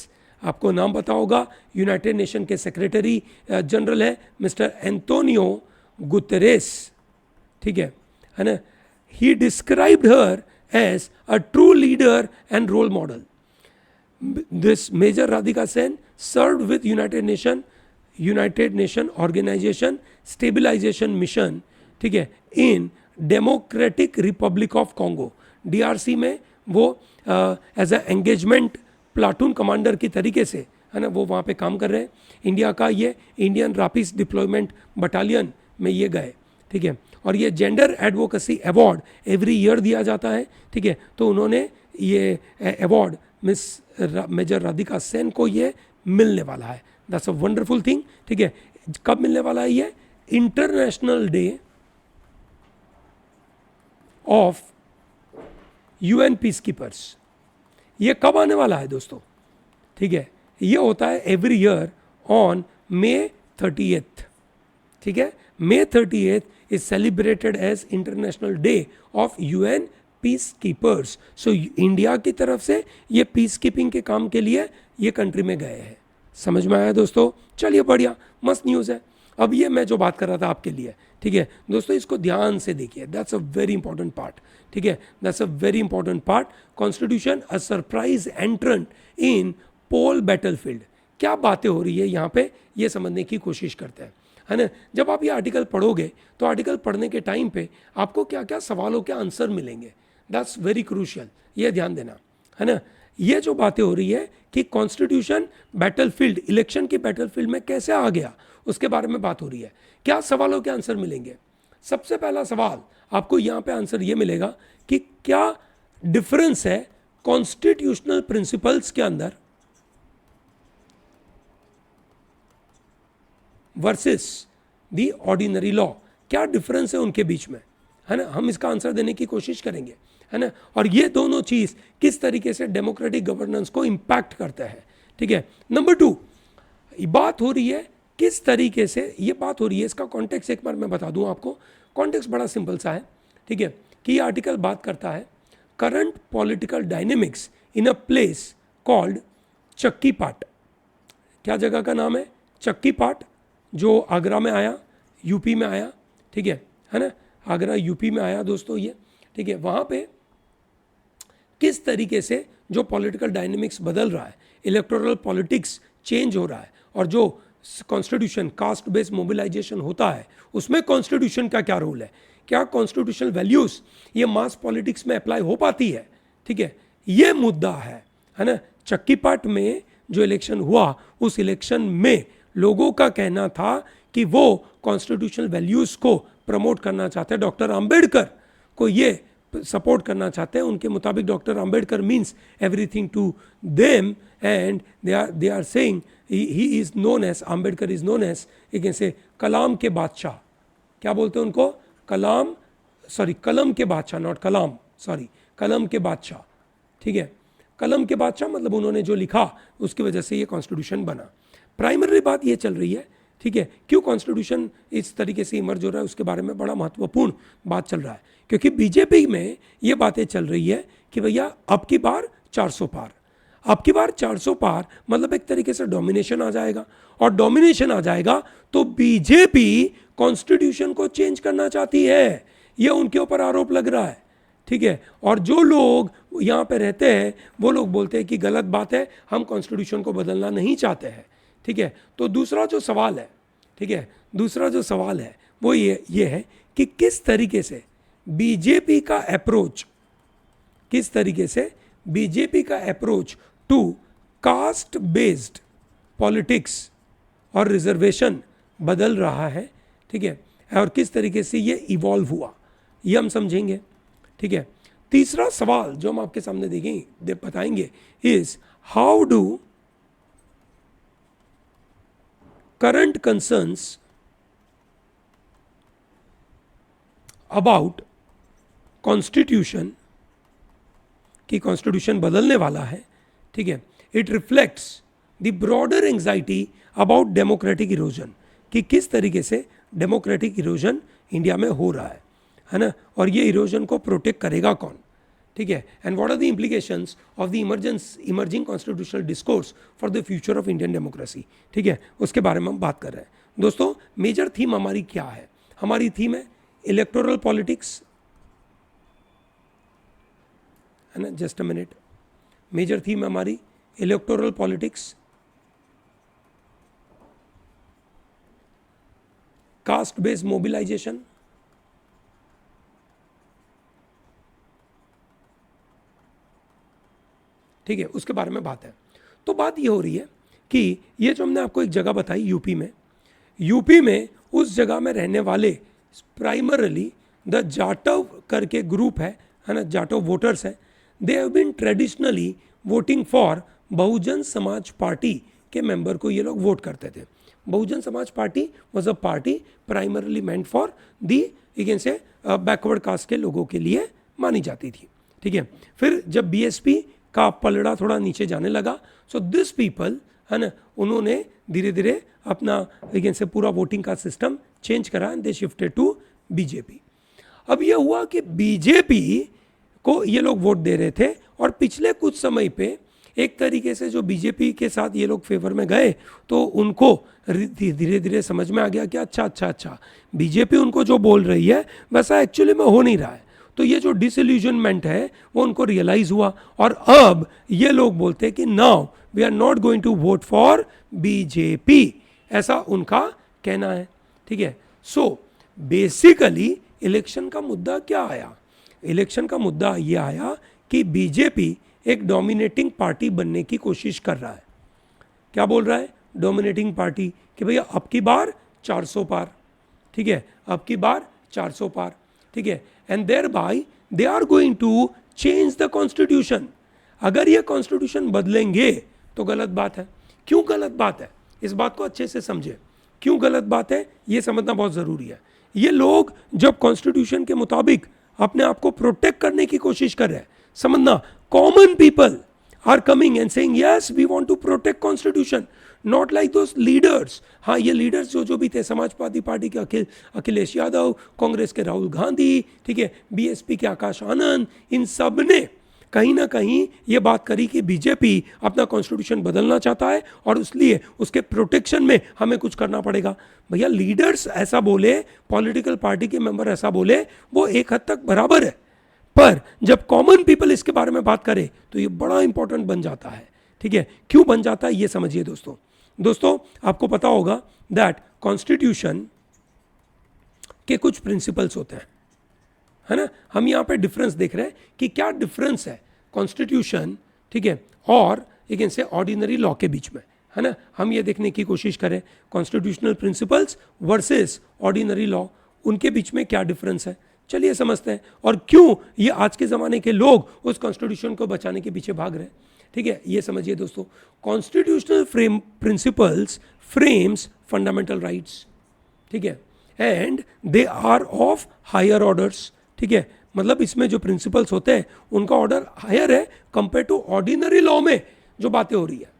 आपको नाम पता होगा, United Nation के secretary general है mister Antonio Guterres, ठीक है ना। He described her as a true leader and role model. This major Radhika Sen served with United Nation organization stabilization mission, ठीक है, in democratic republic of Congo, DRC में वो as a engagement platoon commander की तरीके से, है ना, वो वहाँ पे काम कर रहे हैं। इंडिया का ये इंडियन रैपिड डिप्लॉयमेंट बटालियन में ये गए, ठीक है। और ये gender advocacy award every year दिया जाता है, ठीक है। तो उन्होंने ये award miss major Radhika Sen को ये मिलने वाला है। दैट्स अ वंडरफुल थिंग, ठीक है। कब मिलने वाला है ये? International day of UN peace keepers. ये कब आने वाला है दोस्तों? ठीक है, ये होता है every year on May 30th, ठीक है। May 30th is celebrated as international day of UN peace keepers. So India की तरफ से ये पीस कीपिंग के काम के लिए ये कंट्री में गए हैं। समझ में आया दोस्तों? चलिए बढ़िया, मस्त न्यूज़ है। अब ये मैं जो बात कर रहा था आपके लिए, ठीक है दोस्तों, इसको ध्यान से देखिए, that's a very important part, ठीक है, that's a very important part. Constitution a surprise entrant in poll battlefield. क्या बातें हो रही है यहाँ पे, ये समझने की कोशिश करते हैं, है ना। जब आप ये आर्टिकल पढ़ोगे तो आर्टिकल पढ़ने के टाइम पे आपको क्या क्या सवालों के आंसर मिलेंगे, दैट्स वेरी क्रूशियल, ये ध्यान देना, है ना। ये जो बातें हो रही है कि कॉन्स्टिट्यूशन बैटलफील्ड, इलेक्शन की बैटलफील्ड में कैसे आ गया, उसके बारे में बात हो रही है। क्या सवालों के आंसर मिलेंगे? सबसे पहला सवाल आपको यहाँ पे आंसर ये मिलेगा कि क्या डिफरेंस है कॉन्स्टिट्यूशनल प्रिंसिपल्स के अंदर वर्सेस दी ऑर्डिनरी लॉ, क्या डिफरेंस है उनके बीच में, है ना। हम इसका आंसर देने की कोशिश करेंगे, है ना। और ये दोनों चीज किस तरीके से डेमोक्रेटिक गवर्नेंस को इंपैक्ट करता है, ठीक है। नंबर 2, बात हो रही है किस तरीके से ये बात हो रही है, इसका कॉन्टेक्स्ट एक बार मैं बता दूं आपको। कॉन्टेक्स्ट बड़ा सिंपल सा है, ठीक है, कि ये आर्टिकल बात करता है current political dynamics in a place called चक्की पाट। क्या जगह का नाम है? चक्की पाट, जो आगरा में आया, यूपी में आया, ठीक है ना। आगरा यूपी में आया दोस्तों ये, ठीक है। वहाँ पे किस तरीके से जो पॉलिटिकल डायनेमिक्स बदल रहा है, इलेक्टोरल पॉलिटिक्स चेंज हो रहा है, और जो कॉन्स्टिट्यूशन कास्ट बेस्ड मोबिलाइजेशन होता है उसमें कॉन्स्टिट्यूशन का क्या रोल है, क्या कॉन्स्टिट्यूशनल वैल्यूज ये मास पॉलिटिक्स में अप्लाई हो पाती है, ठीक है। ये मुद्दा है ना। चक्की पाट में जो इलेक्शन हुआ, उस इलेक्शन में लोगों का कहना था कि वो कॉन्स्टिट्यूशनल वैल्यूज को प्रमोट करना चाहते हैं, डॉक्टर अंबेडकर को ये सपोर्ट करना चाहते हैं। उनके मुताबिक doctor Ambedkar means everything to them, and they are saying he is known as, Ambedkar is known as, एक ऐसे कलाम के बादशाह, क्या बोलते हैं उनको? कलाम, सॉरी कलम के बादशाह, नॉट कलाम, सॉरी कलम के बादशाह, ठीक है। कलम के बादशाह मतलब उन्होंने जो लिखा उसकी वजह से ये कॉन्स्टिट्यूशन बना। प्राइमरी बात ये चल रही है, ठीक है, क्यों कॉन्स्टिट्यूशन इस तरीके से इमर्ज हो रहा है उसके बारे में बड़ा महत्वपूर्ण बात चल रहा है, क्योंकि बीजेपी में ये बातें चल रही है कि भैया अब की बार 400 पार, अब की बार 400 पार मतलब एक तरीके से डोमिनेशन आ जाएगा, और डोमिनेशन आ जाएगा तो बीजेपी कॉन्स्टिट्यूशन को चेंज करना चाहती है, ये उनके ऊपर आरोप लग रहा है, ठीक है। और जो लोग यहाँ पे रहते हैं वो लोग बोलते हैं कि गलत बात है, हम कॉन्स्टिट्यूशन को बदलना नहीं चाहते हैं, ठीक है। तो दूसरा जो सवाल है, ठीक है, दूसरा जो सवाल है वो ये है कि किस तरीके से बीजेपी का अप्रोच, किस तरीके से बीजेपी का approach to caste based politics और रिजर्वेशन बदल रहा है, ठीक है, और किस तरीके से ये इवॉल्व हुआ, ये हम समझेंगे, ठीक है। तीसरा सवाल जो हम आपके सामने देखेंगे, बताएंगे, is how do current concerns about constitution, कि कॉन्स्टिट्यूशन बदलने वाला है, ठीक है, it reflects the broader anxiety about democratic erosion, कि किस तरीके से डेमोक्रेटिक इरोजन इंडिया में हो रहा है ना, और ये इरोजन को प्रोटेक्ट करेगा कौन, ठीक है। And what are the implications of the emerging constitutional discourse for the future of Indian democracy, ठीक है, उसके बारे में हम बात कर रहे हैं दोस्तों। मेजर थीम हमारी क्या है? हमारी थीम है इलेक्टोरल पॉलिटिक्स, है ना, just a minute. Major theme है हमारी electoral politics, caste based mobilization, ठीक है, उसके बारे में बात है। तो बात ये हो रही है कि ये जो हमने आपको एक जगह बताई यूपी में उस जगह में रहने वाले प्राइमरली द जाटव करके ग्रुप है ना, जाटव वोटर्स है, they have been traditionally voting for Bahujan Samaj Party के मेंबर को ये लोग वोट करते थे। बहुजन Samaj party was a party primarily meant for the, you can से बैकवर्ड कास्ट के लोगों के लिए मानी जाती थी, ठीक है। फिर जब बीएसपी का पलड़ा थोड़ा नीचे जाने लगा, सो दिस पीपल, है ना, उन्होंने धीरे धीरे अपना लेकिन से पूरा वोटिंग का सिस्टम चेंज करा, and they shifted to BJP. अब ये हुआ कि बीजेपी को ये लोग वोट दे रहे थे, और पिछले कुछ समय पे एक तरीके से जो बीजेपी के साथ ये लोग फेवर में गए तो उनको धीरे धीरे समझ में आ गया कि अच्छा बीजेपी उनको जो बोल रही है वैसा एक्चुअली में हो नहीं रहा है। तो ये जो डिसइल्यूजनमेंट है वो उनको रियलाइज हुआ, और अब ये लोग बोलते हैं कि now we are not going to vote for BJP, ऐसा उनका कहना है। ठीक है, सो बेसिकली इलेक्शन का मुद्दा क्या आया? इलेक्शन का मुद्दा ये आया कि बीजेपी एक डोमिनेटिंग पार्टी बनने की कोशिश कर रहा है। क्या बोल रहा है? डोमिनेटिंग पार्टी, कि भैया अब की बार 400 पार। ठीक है, अब की बार 400 पार। ठीक है, and there by they are going to change the constitution. अगर ये कॉन्स्टिट्यूशन बदलेंगे तो गलत बात है। क्यों गलत बात है? इस बात को अच्छे से समझे, क्यों गलत बात है ये समझना बहुत ज़रूरी है। ये लोग जब कॉन्स्टिट्यूशन के मुताबिक अपने आप को प्रोटेक्ट करने की कोशिश कर रहे हैं, समझना, common people are coming and saying yes we want to protect constitution, not like those leaders. हाँ, ये लीडर्स जो भी थे, समाजवादी पार्टी के अखिलेश यादव, कांग्रेस के राहुल गांधी, ठीक है, बीएसपी के आकाश आनंद, इन सब ने कहीं ना कहीं ये बात करी कि बीजेपी अपना कॉन्स्टिट्यूशन बदलना चाहता है और इसलिए उसके प्रोटेक्शन में हमें कुछ करना पड़ेगा। भैया लीडर्स ऐसा बोले, पॉलिटिकल पार्टी के मेंबर ऐसा बोले, वो एक हद तक बराबर है, पर जब कॉमन पीपल इसके बारे में बात करे तो ये बड़ा इंपॉर्टेंट बन जाता है। ठीक है, क्यों बन जाता है ये समझिए दोस्तों आपको पता होगा दैट कॉन्स्टिट्यूशन के कुछ प्रिंसिपल्स होते हैं, है ना। हम यहाँ पे डिफरेंस देख रहे हैं कि क्या डिफरेंस है कॉन्स्टिट्यूशन, ठीक है, और एक इनसे ऑर्डिनरी लॉ के बीच में, है ना। हम ये देखने की कोशिश करें constitutional principles versus ordinary law, उनके बीच में क्या डिफरेंस है। चलिए समझते हैं, और क्यों ये आज के ज़माने के लोग उस कॉन्स्टिट्यूशन को बचाने के पीछे भाग रहे हैं। ठीक है, ये समझिए दोस्तों, constitutional frame principles frames fundamental rights, ठीक है, and they are of higher orders. ठीक है, मतलब इसमें जो प्रिंसिपल्स होते हैं उनका ऑर्डर हायर है कंपेयर टू ऑर्डिनरी लॉ में जो बातें हो रही है,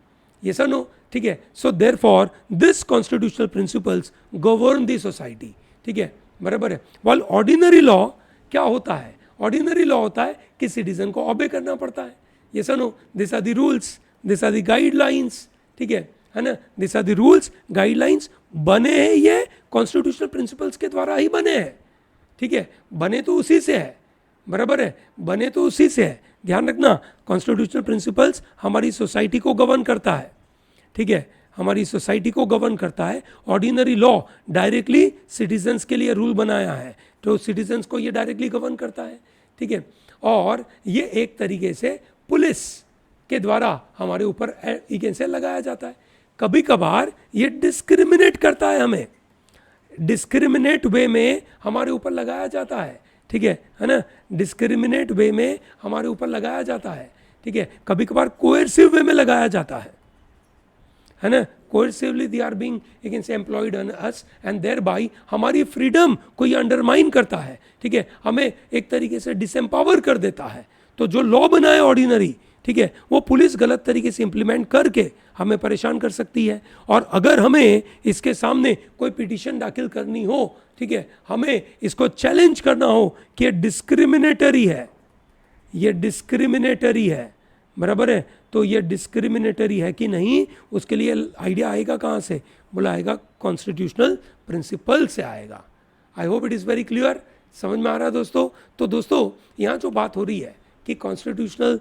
ये सर नो। ठीक है, so therefore this constitutional principles govern the society. ठीक है, बराबर है। वाल ऑर्डिनरी लॉ क्या होता है? ऑर्डिनरी लॉ होता है कि सिटीजन को ऑबे करना पड़ता है, ये sir no. This are the rules, this are the guidelines, ठीक है ना, this are the rules guidelines. बने हैं ये कॉन्स्टिट्यूशनल प्रिंसिपल्स के द्वारा ही बने हैं, ठीक है, बने तो उसी से है, बराबर है, बने तो उसी से है। ध्यान रखना, कॉन्स्टिट्यूशनल प्रिंसिपल्स हमारी सोसाइटी को गवर्न करता है, ठीक है, हमारी सोसाइटी को गवर्न करता है। ऑर्डिनरी लॉ डायरेक्टली सिटीजन्स के लिए रूल बनाया है, तो सिटीजन्स को ये डायरेक्टली गवर्न करता है, ठीक है। और ये एक तरीके से पुलिस के द्वारा हमारे ऊपर से लगाया जाता है। कभी कभार ये डिस्क्रिमिनेट करता है, हमें डिस्क्रिमिनेट वे में हमारे ऊपर लगाया जाता है, ठीक है ना, डिस्क्रिमिनेट वे में हमारे ऊपर लगाया जाता है, ठीक है। कभी कभार कोएर्सिव वे में लगाया जाता है ना, coercively they are being against employed on us and there bye हमारी फ्रीडम को ये अंडरमाइन करता है, ठीक है, हमें एक तरीके से डिसएम्पावर कर देता है। तो जो लॉ बना है ऑर्डिनरी, ठीक है, वो पुलिस गलत तरीके से इंप्लीमेंट करके हमें परेशान कर सकती है। और अगर हमें इसके सामने कोई पिटीशन दाखिल करनी हो, ठीक है, हमें इसको चैलेंज करना हो कि ये डिस्क्रिमिनेटरी है, ये डिस्क्रिमिनेटरी है, बराबर है, तो ये डिस्क्रिमिनेटरी है कि नहीं, उसके लिए आइडिया आएगा कहाँ से? बोला आएगा कॉन्स्टिट्यूशनल प्रिंसिपल से आएगा। I hope it is very clear, समझ में आ रहा है दोस्तों। तो दोस्तों यहाँ जो बात हो रही है कि कॉन्स्टिट्यूशनल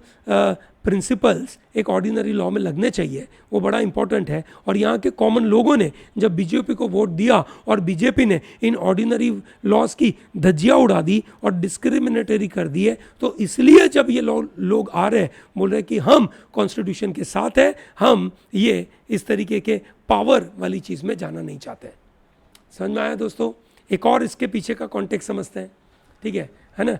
प्रिंसिपल्स एक ऑर्डिनरी लॉ में लगने चाहिए, वो बड़ा इंपॉर्टेंट है। और यहाँ के कॉमन लोगों ने जब बीजेपी को वोट दिया और बीजेपी ने इन ऑर्डिनरी लॉज की धज्जियाँ उड़ा दी और डिस्क्रिमिनेटरी कर दिए, तो इसलिए जब ये लोग आ रहे हैं बोल रहे हैं कि हम कॉन्स्टिट्यूशन के साथ हैं, हम ये इस तरीके के पावर वाली चीज़ में जाना नहीं चाहते। समझ में आया दोस्तों? एक और इसके पीछे का कॉन्टेक्स्ट समझते हैं, ठीक है ना।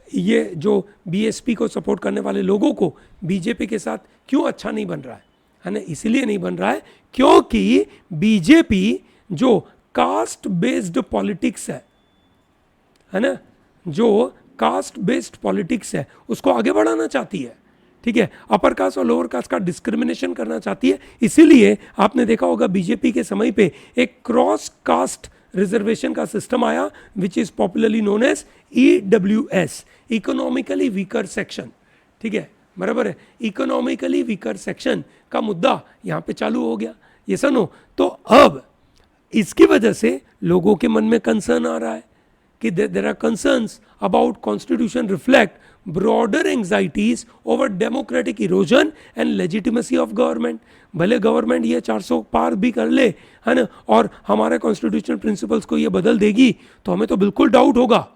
ये जो बीएसपी को सपोर्ट करने वाले लोगों को बीजेपी के साथ क्यों अच्छा नहीं बन रहा है ना, इसलिए नहीं बन रहा है क्योंकि बीजेपी जो कास्ट बेस्ड पॉलिटिक्स है ना, जो कास्ट बेस्ड पॉलिटिक्स है उसको आगे बढ़ाना चाहती है, ठीक है, अपर कास्ट और लोअर कास्ट का डिस्क्रिमिनेशन करना चाहती है। इसीलिए आपने देखा होगा बीजेपी के समय पे एक क्रॉस कास्ट रिजर्वेशन का सिस्टम आया which is popularly known as EWS, economically weaker section, ठीक है, बराबर है, इकोनॉमिकली वीकर सेक्शन का मुद्दा यहाँ पे चालू हो गया, ये सुनो। तो अब इसकी वजह से लोगों के मन में कंसर्न आ रहा है कि there are concerns about constitution reflect broader anxieties over democratic erosion and legitimacy of government. भले गवर्नमेंट ये 400 पार भी कर ले, है ना, और हमारे कॉन्स्टिट्यूशनल प्रिंसिपल्स को ये बदल देगी तो हमें तो बिल्कुल डाउट होगा,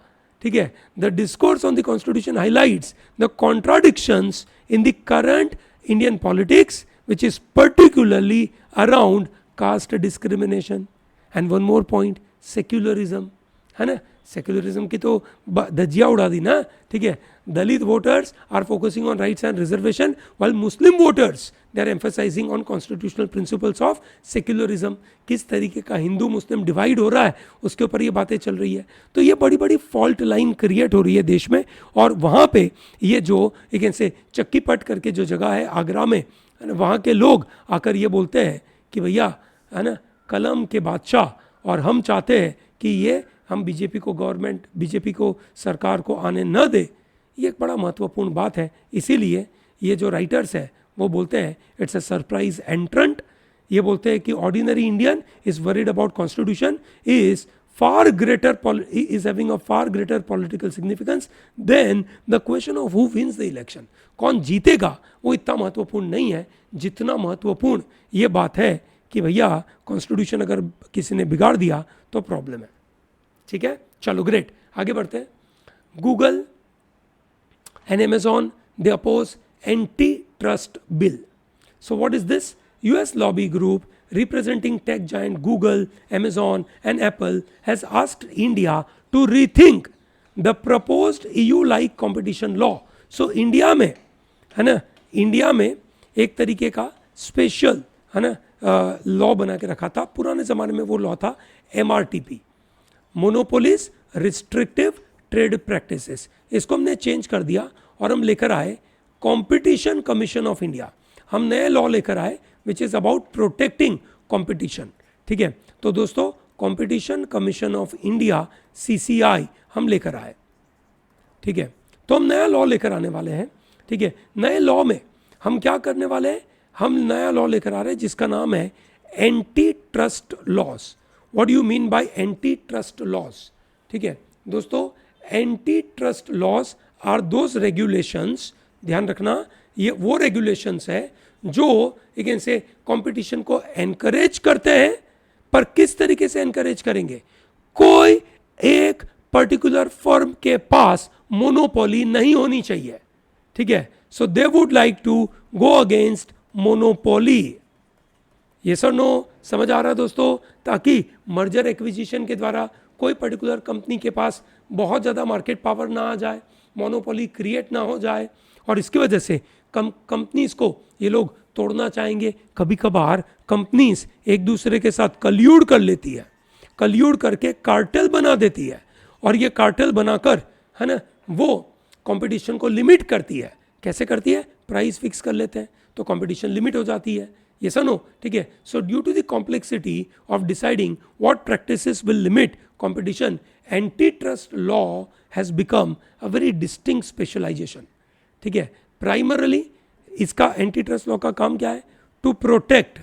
ठीक है. The discourse on the constitution highlights the contradictions in the current Indian politics which is particularly around caste discrimination. And one more point, secularism, है ना. सेक्युलरिज्म की तो धज्जियाँ उड़ा दी ना, ठीक है. Dalit voters are focusing on rights and reservation while Muslim voters they are emphasising on constitutional principles of secularism. किस तरीके का हिंदू मुस्लिम डिवाइड हो रहा है उसके ऊपर ये बातें चल रही है. तो ये बड़ी बड़ी फॉल्ट लाइन क्रिएट हो रही है देश में. और वहाँ पे ये जो एक से चक्की पट करके जो जगह है आगरा में, वहाँ के लोग आकर ये बोलते हैं कि भैया, है ना, कलम के बादशाह और हम चाहते हैं कि ये हम बीजेपी को गवर्नमेंट, बीजेपी को सरकार को आने न दे. ये एक बड़ा महत्वपूर्ण बात है. इसीलिए ये जो राइटर्स है वो बोलते हैं इट्स अ सरप्राइज एंट्रेंट. ये बोलते हैं कि ordinary Indian is worried about constitution is far greater is having a far greater political significance than the question of who wins the election. कौन जीतेगा वो इतना महत्वपूर्ण नहीं है जितना महत्वपूर्ण ये बात है कि भैया कॉन्स्टिट्यूशन अगर किसी ने बिगाड़ दिया तो प्रॉब्लम है. ठीक है, चलो ग्रेट, आगे बढ़ते हैं. Google and Amazon they oppose antitrust bill. So what is this? US lobby group representing tech giant Google, Amazon and Apple has asked India to rethink the proposed EU-like competition law. So India में, है ना, India में एक तरीके का special, है ना, law बना के रखा था. पुराने ज़माने में वो लॉ था MRTP, monopolies restrictive trade practices. इसको हमने चेंज कर दिया और हम लेकर आए कॉम्पिटिशन कमीशन ऑफ इंडिया. हम नए लॉ लेकर आए which is about protecting competition. ठीक है, तो दोस्तों competition commission of India CCI हम लेकर आए. ठीक है, तो हम नया लॉ लेकर आने वाले हैं. ठीक है, नए लॉ में हम क्या करने वाले हैं? हम नया लॉ लेकर आ रहे हैं जिसका नाम है anti trust laws. What do you mean by anti trust laws? ठीक है दोस्तों, anti trust laws are those regulations, ध्यान रखना, ये वो रेगुलेशंस है जो एक से कंपटीशन को एनकरेज करते हैं. पर किस तरीके से एनकरेज करेंगे? कोई एक पर्टिकुलर फर्म के पास मोनोपोली नहीं होनी चाहिए. ठीक है, so they would like to go against monopoly. ये सर नो समझ आ रहा है दोस्तों? ताकि मर्जर एक्विजिशन के द्वारा कोई पर्टिकुलर कंपनी के पास बहुत ज़्यादा मार्केट पावर ना आ जाए, मोनोपोली क्रिएट ना हो जाए, और इसकी वजह से कंपनीज को ये लोग तोड़ना चाहेंगे. कभी कभार कंपनीज एक दूसरे के साथ कल्यूड कर लेती है, कल्यूड करके कार्टेल बना देती है, और ये कार्टेल बनाकर, है ना, वो कंपटीशन को लिमिट करती है. कैसे करती है? प्राइस फिक्स कर लेते हैं तो कंपटीशन लिमिट हो जाती है. ये सनो, ठीक है. So due to the complexity of deciding what practices will limit competition, anti trust law has become a very distinct specialization. ठीक है, प्राइमरली इसका एंटी ट्रस्ट लॉ का काम क्या है? To protect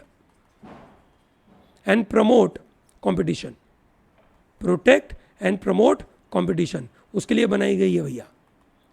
and promote competition. Protect and promote competition, उसके लिए बनाई गई है भैया.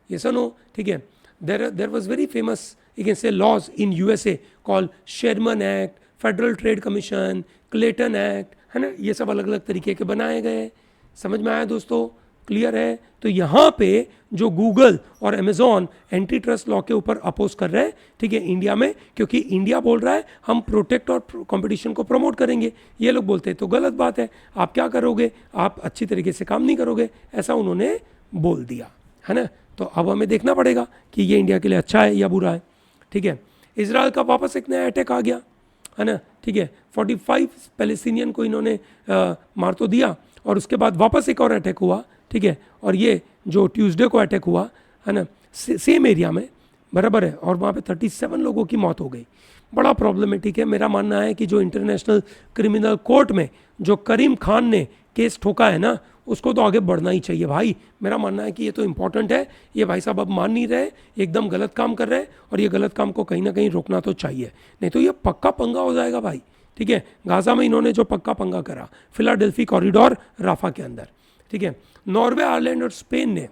ये सुनो, ठीक है. There was very famous, you can say, laws in USA called Sherman Act, Federal Trade Commission, Clayton Act, है ना. ये सब अलग अलग तरीके के बनाए गए. समझ में आया दोस्तों? क्लियर है? तो यहाँ पे जो गूगल और Amazon एंटी ट्रस्ट लॉ के ऊपर अपोज कर रहे हैं, ठीक है, इंडिया में, क्योंकि इंडिया बोल रहा है हम प्रोटेक्ट और कंपटीशन को प्रमोट करेंगे. ये लोग बोलते हैं तो गलत बात है, आप क्या करोगे, आप अच्छी तरीके से काम नहीं करोगे, ऐसा उन्होंने बोल दिया, है ना. तो अब हमें देखना पड़ेगा कि ये इंडिया के लिए अच्छा है या बुरा है. ठीक है, इजराइल का वापस एक नया अटैक आ गया, है ना. ठीक है, 45 पैलेस्टीनियन को इन्होंने मार तो दिया, और उसके बाद वापस एक और अटैक हुआ. ठीक है, और ये जो ट्यूसडे को अटैक हुआ, है ना, सेम एरिया में, बराबर है, और वहाँ पे 37 लोगों की मौत हो गई. बड़ा प्रॉब्लमेटिक है. मेरा मानना है कि जो इंटरनेशनल क्रिमिनल कोर्ट में जो करीम खान ने केस ठोका है ना, उसको तो आगे बढ़ना ही चाहिए भाई. मेरा मानना है कि ये तो इम्पॉर्टेंट है. ये भाई साहब अब मान नहीं रहे, एकदम गलत काम कर रहे हैं, और ये गलत काम को कहीं ना कहीं रोकना तो चाहिए, नहीं तो ये पक्का पंगा हो जाएगा भाई. ठीक है, गाजा में इन्होंने जो पक्का पंगा करा, फिलाडेल्फी कॉरिडोर, राफा के अंदर, ठीक है। नॉर्वे, आयरलैंड और स्पेन ने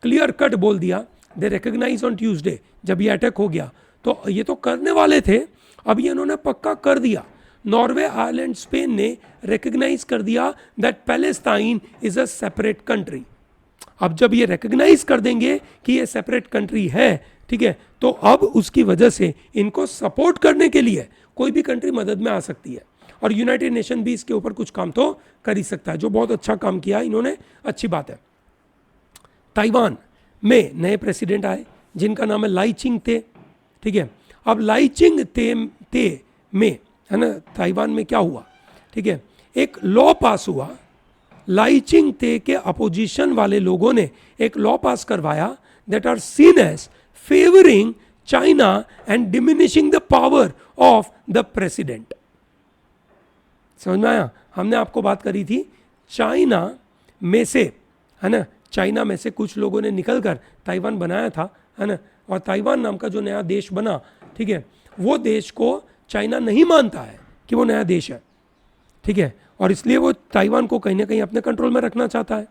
क्लियर कट बोल दिया, दे रिकग्नाइज ऑन ट्यूसडे, जब ये अटैक हो गया तो ये तो करने वाले थे, अब ये इन्होंने पक्का कर दिया। नॉर्वे, आयरलैंड, स्पेन ने रिकग्नाइज कर दिया that Palestine is a separate country. अब जब ये रिकग्नाइज कर देंगे कि ये सेपरेट कंट्री है, ठीक है, तो अब उसकी वजह से इनको सपोर्ट करने के लिए कोई भी कंट्री मदद में आ सकती है, और यूनाइटेड नेशन भी इसके ऊपर कुछ काम तो कर ही सकता है, जो बहुत अच्छा काम किया इन्होंने, अच्छी बात है। ताइवान में नए प्रेसिडेंट आए जिनका नाम है लाई चिंग ते, ठीक है। अब लाई चिंग ते में, है ना, ताइवान में क्या हुआ, ठीक है, एक लॉ पास हुआ। लाई चिंग ते के अपोजिशन वाले लोगों ने एक लॉ पास करवाया that are seen as favouring China and diminishing the power of the president. समझ में आया? हमने आपको बात करी थी चाइना में से, है ना, चाइना में से कुछ लोगों ने निकलकर ताइवान बनाया था, है ना, और ताइवान नाम का जो नया देश बना, ठीक है, वो देश को चाइना नहीं मानता है कि वो नया देश है, ठीक है, और इसलिए वो ताइवान को कहीं ना कहीं अपने कंट्रोल में रखना चाहता है,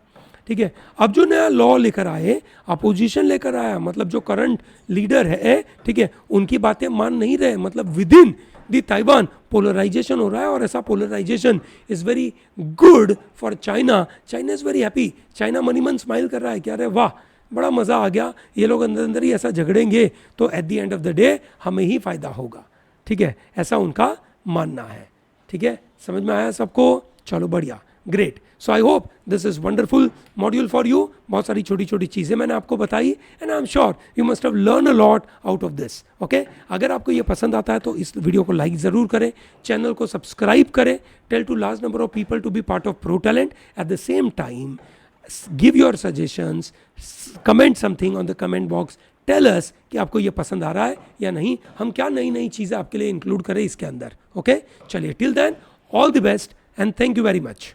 ठीक है। अब जो नया लॉ लेकर आए, अपोजिशन लेकर आया, मतलब जो करंट लीडर है, ठीक है, उनकी बातें मान नहीं रहे, मतलब within the Taiwan polarization हो रहा है, और ऐसा polarization is very good for China. China is very happy, China मनी मन स्माइल कर रहा है कि अरे वाह, बड़ा मजा आ गया, ये लोग अंदर अंदर ही ऐसा झगड़ेंगे तो at the end of the day हमें ही फायदा होगा, ठीक है, ऐसा उनका मानना है, ठीक है। समझ में आया सबको? चलो बढ़िया, great. So I hope this is wonderful module for you. बहुत सारी छोटी छोटी चीज़ें मैंने आपको बताई, and I am sure you must have learn a lot out of this, okay. अगर आपको ये पसंद आता है तो इस वीडियो को लाइक ज़रूर करें, चैनल को सब्सक्राइब करें, tell to large number of people to be part of pro talent. At the same time give your suggestions, comment something on the comment box, tell us कि आपको ये पसंद आ रहा है या नहीं, हम क्या नई नई चीज़ें आपके लिए इंक्लूड करें इसके अंदर, ओके। चलिए, till then all the best and thank you very much.